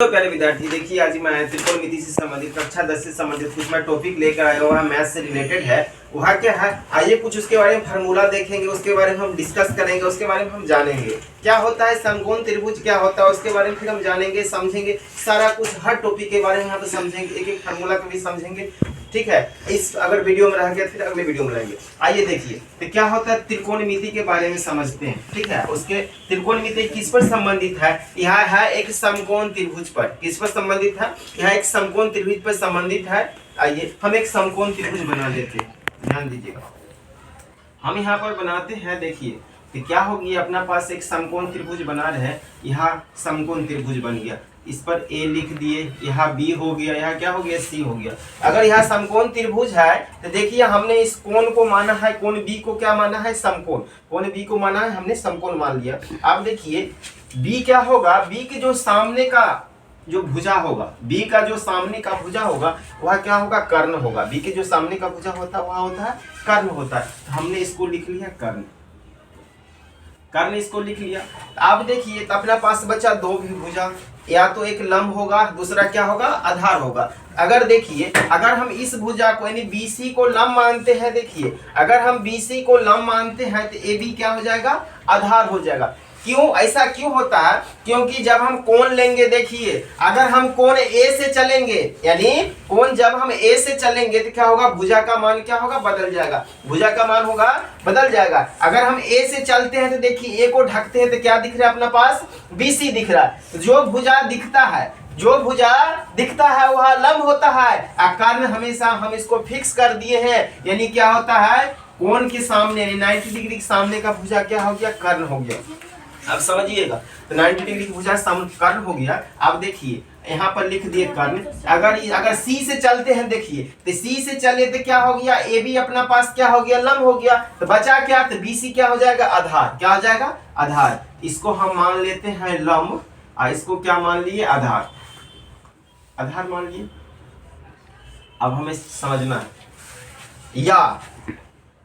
तो प्यारे विद्यार्थी देखिए, आज मैं त्रिकोणमिति से संबंधित कक्षा 10 से संबंधित कुछ मैं टॉपिक लेकर आया हुआ मैथ से रिलेटेड है। वह क्या है, आइए कुछ उसके बारे में फार्मूला देखेंगे, उसके बारे में हम डिस्कस करेंगे, उसके बारे में हम जानेंगे क्या होता है समकोण त्रिभुज, क्या होता है उसके बारे में फिर हम जानेंगे, समझेंगे सारा कुछ, हर टॉपिक के बारे में यहाँ पे समझेंगे, एक एक फार्मूला को भी समझेंगे। ठीक है, इस अगर वीडियो में रह गया फिर अगले वीडियो में रहेंगे। आइए देखिए तो क्या होता है, त्रिकोणमिति के बारे में समझते हैं। ठीक है, उसके त्रिकोणमिति किस पर संबंधित है, यह है एक समकोण त्रिभुज पर। किस पर संबंधित है, यह एक समकोण त्रिभुज पर संबंधित है। आइए हम एक समकोण त्रिभुज बना लेते हैं, ध्यान दीजिएगा। हम यहाँ पर बनाते हैं, देखिए कि क्या होगी, अपना पास एक समकोण त्रिभुज बना रहे हैं। यहाँ समकोण त्रिभुज बन गया, इस पर ए लिख दिए, यहाँ बी हो गया, यहाँ क्या हो गया, सी हो गया। अगर यहाँ समकोण त्रिभुज है तो देखिए हमने इस कोण को माना है, कोण बी को क्या माना है, समकोण। कोण बी को माना है हमने समकोण मान लिया। अब देखिए बी क्या होगा, बी के जो सामने का जो भुजा होगा, बी का जो सामने का भुजा होगा वह क्या होगा, कर्ण होगा। बी के जो सामने का भुजा होता है वह होता है कर्ण होता है। तो हमने इसको लिख लिया कर्ण, कर्ण इसको लिख लिया। अब देखिए तो अपना पास बचा दो भी भुजा, या तो एक लंब होगा, दूसरा क्या होगा, आधार होगा। अगर देखिए अगर हम इस भुजा को यानी BC को लंब मानते हैं, देखिए अगर हम BC को लंब मानते हैं तो AB क्या हो जाएगा, आधार हो जाएगा। क्यों, ऐसा क्यों होता है, क्योंकि जब हम कोण लेंगे, देखिए अगर हम कोण A से चलेंगे, यानी कोण जब हम A से चलेंगे तो क्या होगा, भुजा का मान क्या होगा, बदल जाएगा। भुजा का मान होगा बदल जाएगा। अगर हम A से चलते हैं तो देखिए A को ढकते हैं तो क्या दिख रहा है, अपना पास BC दिख रहा है। जो भुजा दिखता है, जो भुजा दिखता है वह लंब होता है। कर्ण हमेशा हम इसको फिक्स कर दिए हैं, यानी क्या होता है, कोण के सामने 90 डिग्री के सामने का भुजा क्या हो गया, कर्ण हो गया। अब समझिएगा, तो 90 डिग्री की भुजा कर्ण हो गया। अब देखिए यहाँ पर लिख दिए कर्ण। अगर C से चलते हैं, देखिए तो C से चले तो क्या हो गया, AB अपना पास क्या हो गया, लंब हो गया। तो बचा क्या, तो BC क्या हो जाएगा, आधार। क्या हो जाएगा, आधार। इसको हम मान लेते हैं लंब, और इसको क्या मान लिए, आधार। आधार मान लिए। अब हमें समझना है, या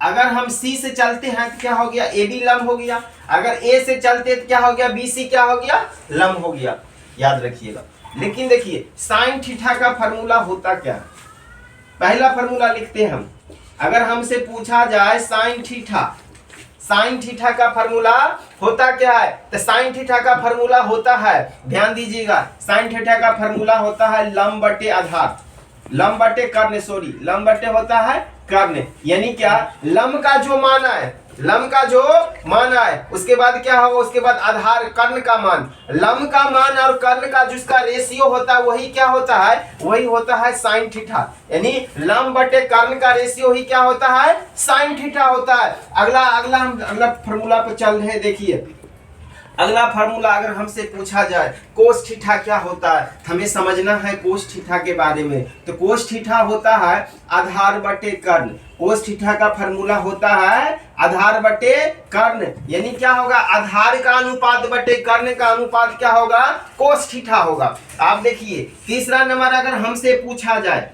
अगर हम C से चलते हैं तो क्या हो गया, AB लंब हो गया। अगर A से चलते तो क्या हो गया, BC क्या हो गया, लंब हो गया। याद रखिएगा। लेकिन देखिए साइन थीटा का फॉर्मूला होता क्या है, पहला फॉर्मूला लिखते हैं हम। अगर हमसे पूछा जाए साइन थीटा, साइन थीटा का फॉर्मूला होता क्या है, तो साइन थीटा का फॉर्मूला होता है, ध्यान दीजिएगा, साइन थीटा का फॉर्मूला होता है लंब बटे आधार, लंब बटे कर्ण, सॉरी लंब बटे होता है कर्ण। यानी क्या, लंब का जो मान है, लंब का जो मान है उसके बाद क्या होगा, उसके बाद आधार कर्ण का मान। लंब का मान और कर्ण का जिसका रेशियो होता है वही क्या होता है, वही होता है साइन थीटा। यानी लंब बटे कर्ण का रेशियो ही क्या होता है, साइन थीटा होता है। हम अगला फॉर्मूला पर चल रहे हैं। देखिए अगला फार्मूला अगर हमसे पूछा जाए कोस थीटा क्या होता है, हमें समझना है कोस थीटा के बारे में। तो कोस थीटा होता है आधार बटे कर्ण। कोस थीटा का फार्मूला होता है आधार बटे कर्ण, यानी क्या होगा, आधार का अनुपात बटे कर्ण का अनुपात क्या होगा, कोस थीटा होगा। आप देखिए तीसरा नंबर अगर हमसे पूछा जाए,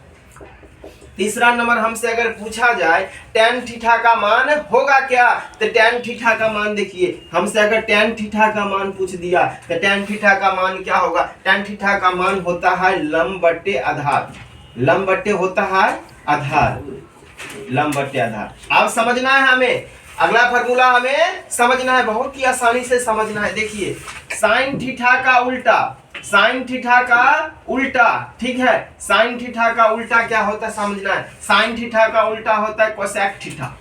तीसरा नंबर हमसे अगर पूछा जाए tan थीटा का मान होगा क्या, तो tan थीटा का मान देखिए, हमसे अगर tan थीटा का मान पूछ दिया तो tan थीटा का मान क्या होगा, tan थीटा का मान होता है लंब बटे आधार। लंब बटे होता है आधार, लंब बटे आधार। अब समझना है हमें, अगला फार्मूला हमें समझना है, बहुत ही आसानी से समझना है। देखिए साइन थीटा का उल्टा, साइन थीटा का उल्टा, ठीक है, साइन थीटा का उल्टा क्या होता है समझना है। साइन थीटा का उल्टा होता है कोसेक थीटा,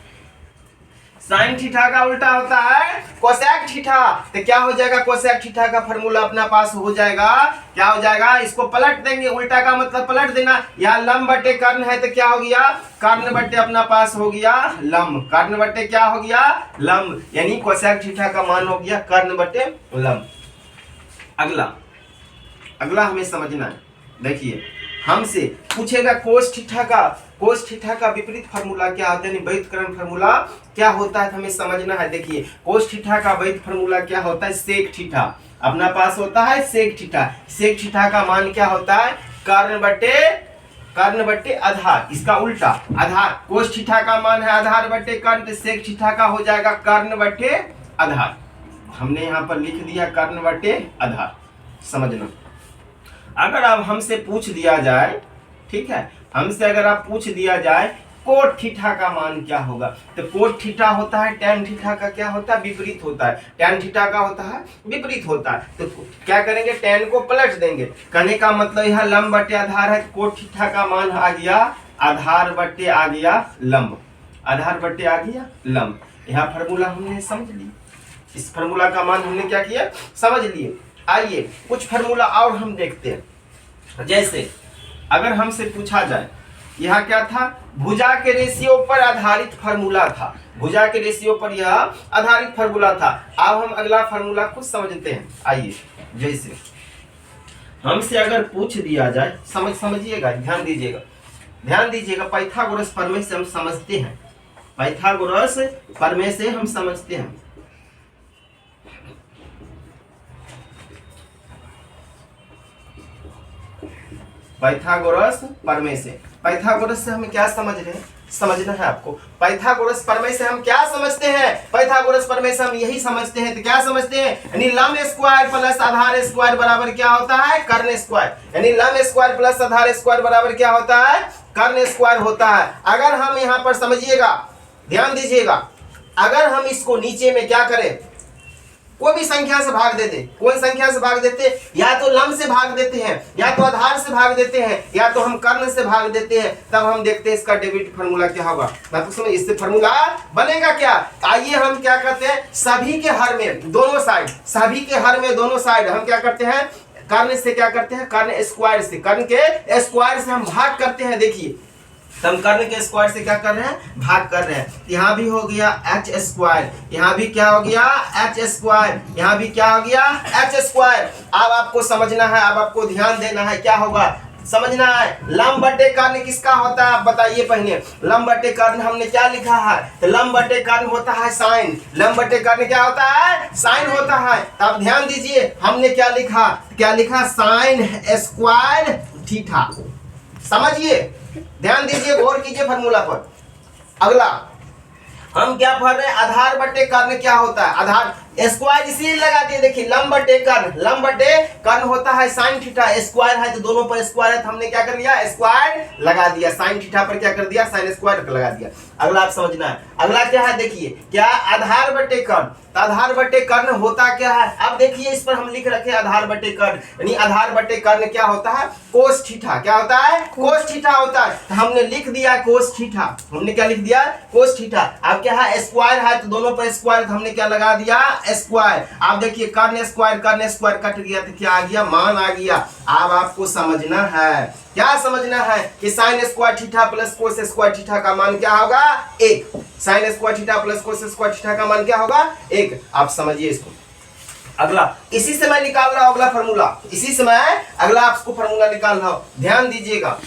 साइन थीटा का उल्टा होता है कोसेक थीटा। तो क्या हो जाएगा, कोसेक थीटा का फार्मूला अपना पास हो जाएगा, क्या हो जाएगा, इसको पलट देंगे, उल्टा का मतलब पलट देना। या लंब बटे कर्ण है तो क्या हो गया, कर्ण बटे अपना पास हो गया लंब, कर्ण बटे क्या हो गया, लंब, यानी कोसेक थीटा का मान हो गया कर्ण बटे लंब। अगला हमें समझना है। देखिए हमसे पूछेगा कोस थीटा का, कोस थीटा का विपरीत फार्मूला क्या होता है, यानी व्युत्क्रम फार्मूला क्या होता है, हमें समझना है। देखिए कोस थीटा का व्युत्क्रम फार्मूला क्या होता है, सेक थीटा। अपना पास होता है सेक थीटा। सेक थीटा का मान क्या होता है, कर्ण बटे आधार, इसका उल्टा आधार। कोस थीटा का मान है आधार बटे कर्ण, तो सेक थीटा का हो जाएगा कर्ण बटे आधार। हमने यहाँ पर लिख दिया कर्ण बटे आधार, समझना। अगर अब हमसे पूछ लिया जाए, ठीक है, हमसे अगर आप पूछ दिया जाए कोट थीटा का मान क्या होगा, तो कोट थीटा होता है टैन थीटा का क्या होता है, विपरीत होता है। टैन थीटा का होता है विपरीत होता है, तो क्या करेंगे, टैन को पलट देंगे। कहने का मतलब यह लंब बटे आधार है, कोट थीटा का मान आ गया आधार बटे आ गया लंब, आधार बटे आ गया लंब। यहाँ फार्मूला हमने समझ लिया, इस फार्मूला का मान हमने क्या किया, समझ लिए। आइए कुछ फार्मूला और हम देखते हैं। जैसे अगर हमसे पूछा जाए, यह क्या था, भुजा के रेशियो पर आधारित फार्मूला था, भुजा के रेशियो पर यह आधारित फार्मूला था। अब हम अगला फार्मूला को समझते हैं। आइए, जैसे हमसे अगर पूछ दिया जाए, समझिएगा, ध्यान दीजिएगा, पाइथागोरस प्रमेय से हम समझते हैं, पाइथागोरस प्रमेय से हम समझते हैं। पाइथागोरस प्रमेय से, पाइथागोरस से हमें क्या समझ रहे हैं, समझना है आपको। पाइथागोरस प्रमेय से हम क्या समझते हैं, पाइथागोरस प्रमेय से हम यही समझते हैं, तो क्या समझते हैं, यानी लंब स्क्वायर प्लस आधार स्क्वायर बराबर क्या होता है, कर्ण स्क्वायर। यानी लंब स्क्वायर प्लस आधार स्क्वायर बराबर क्या होता है, कर्ण स्क्वायर होता है। अगर हम यहाँ पर समझिएगा, ध्यान दीजिएगा, अगर हम इसको नीचे में क्या करें, कोई भी संख्या से भाग देते, कौन संख्या से भाग देते, या तो लंब से भाग देते हैं, या तो आधार से भाग देते हैं, या तो हम कर्ण से भाग देते हैं, तब हम देखते हैं इसका डेबिट फार्मूला क्या होगा। बात समझ, इससे फार्मूला बनेगा क्या। आइए हम क्या करते हैं, सभी के हर में दोनों साइड, सभी के हर में दोनों साइड हम क्या करते हैं, कर्ण से क्या करते हैं, कर्ण स्क्वायर से, कर्ण के स्क्वायर से हम भाग करते हैं। देखिए हम कर्ण के स्क्वायर से क्या कर रहे हैं, भाग कर रहे हैं। यहाँ भी हो गया एच स्क्वायर, यहाँ भी क्या हो गया, एच स्क्वायर, यहाँ भी क्या हो गया, एच स्क्वायर। अब आपको समझना है, अब आपको ध्यान देना है, क्या होगा समझना है। लंब बटे कर्ण किसका होता है, आप बताइए पहले। लंब बटे कर्ण हमने क्या लिखा है, तो लंब बटे कर्ण होता है साइन, लंब बटे कर्ण क्या होता है, साइन होता है। अब ध्यान दीजिए, हमने क्या लिखा, क्या लिखा, साइन स्क्वायर थीटा। समझिए, ध्यान दीजिए, गौर कीजिए फार्मूला पर। अगला हम क्या पढ़ रहे हैं, आधार बटे कर्ण क्या होता है, आधार स्क्वायर इसीलिए लगा दिए। देखिए लंब बटे कर्ण, लंब बटे कर्ण होता है साइन थीटा, स्क्वायर है तो दोनों पर स्क्वायर है, तो हमने क्या कर लिया, स्क्वायर लगा दिया, साइन थीटा पर क्या कर दिया, साइन स्क्वायर लगा दिया। अगला आप समझना है, अगला क्या है, देखिए क्या, आधार बटे कर्ण, तो आधार बटे कर्ण होता क्या है। अब देखिए इस पर हम लिख रखे आधार बटे कर्ण, यानी आधार बटे कर्ण क्या होता है, कोस थीटा। क्या होता है, कोस थीटा होता है, तो हमने लिख दिया कोस थीटा, हमने क्या लिख दिया, कोस थीटा। अब क्या है, स्क्वायर है तो दोनों पर स्क्वायर, तो हमने क्या लगा दिया, स्क्वायर। आप देखिए कर्ण स्क्वायर कट गया तो क्या आ गया, मान आ गया। अब आपको समझना है, क्या समझना है कि sign square theta plus cos square theta का मान क्या होगा, 1। Sign square theta plus cos square theta का मान क्या होगा, 1। आप समझिए इसको। अगला इसी से मैं निकाल रहा हूं अगला फार्मूला, इसी से मैं अगला आपको फार्मूला निकाल रहा हूं, ध्यान दीजिएगा।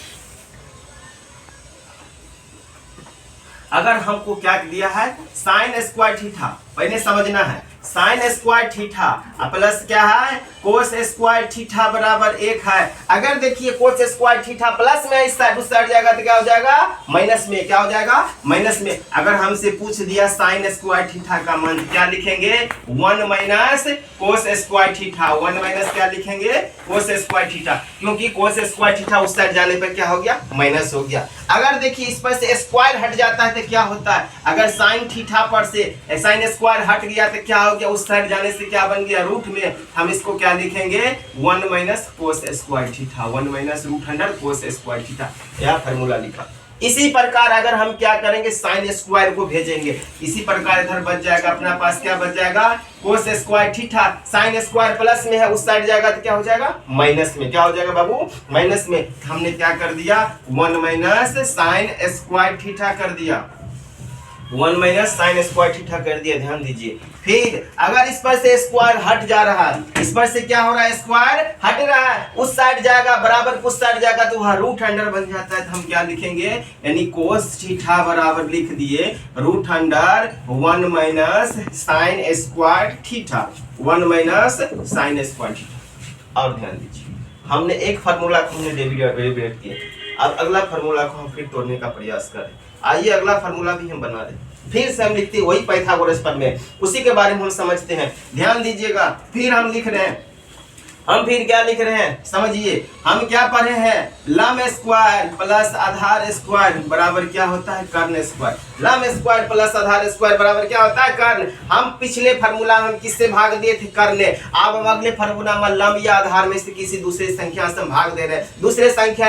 अगर हमको क्या दिया है, साइन स्क्वायर थीटा, पहले समझना है, साइन स्क्वायर थीटा प्लस क्या है, कोस स्क्वायर थीटा बराबर 1 है। अगर देखिए कोस स्क्वायर थीटा प्लस में इस साइड उस साइड जाएगा तो क्या हो जाएगा, माइनस में, क्या हो जाएगा, माइनस में। अगर हमसे पूछ दिया साइन स्क्वायर थीटा का मान, क्या लिखेंगे, 1 minus cos square theta, 1 minus क्या लिखेंगे, कोस स्क्वायर थीटा, क्योंकि कोस स्क्वायर थीटा उस साइड जाने पर क्या हो गया, माइनस हो गया। अगर देखिए इस पर से स्क्वायर हट जाता है तो क्या होता है, अगर साइन थीटा पर से साइन स्क्वायर हट गया तो क्या हो गया, उस साइड जाने से क्या बन गया, रूट में। हम इसको क्या लिखेंगे, 1 minus cos square theta, 1 minus root under cos square theta, यह फार्मूला लिखा। इसी प्रकार अगर हम क्या करेंगे, साइन स्क्वायर को भेजेंगे, इसी प्रकार इधर बच जाएगा अपना पास, क्या बच जाएगा, कोस square theta, sine square plus में है उस साइड जाएगा तो क्या हो जाएगा, माइनस में। क्या हो जाएगा बाबू, माइनस में। हमने क्या कर दिया, 1 माइनस साइन स्क्वायर थीटा कर दिया, 1 माइनस साइन स्क्वायर थीटा कर दिया। ध्यान दीजिए, फिर अगर इस पर से स्क्वायर हट जा रहा है, इस पर से क्या हो रहा है, स्क्वायर हट रहा है, उस साइड जाएगा, बराबर उस साइड जाएगा तो वहां रूट अंडर बन जाता है, तो हम क्या लिखेंगे, यानी कोस थीटा बराबर लिख दिए root under 1 minus sine square theta, 1 minus sine square theta. और ध्यान दीजिए, हमने एक फार्मूला को हमने डेरिवेट किया, अब अगला फार्मूला को हम फिर तोड़ने का प्रयास करें। आइए अगला फार्मूला भी हम बना दें, फिर से हम लिखते हैं वही पाइथागोरस प्रमेय, उसी के बारे में हम समझते हैं। ध्यान दीजिएगा, फिर हम लिख रहे हैं, हम फिर क्या लिख रहे हैं समझिए, हम क्या पढ़े हैं, लम स्क्वायर प्लस आधार स्क्वायर बराबर क्या होता है, कर्ण स्क्वायर। लम स्क्वायर प्लस आधार स्क्वायर बराबर क्या होता है, कर्ण। हम पिछले फार्मूला में किससे भाग दिए थे, कर्ण। अब हम अगले फार्मूला में लम या आधार में से किसी दूसरे संख्या से भाग दे रहे हैं। दूसरे संख्या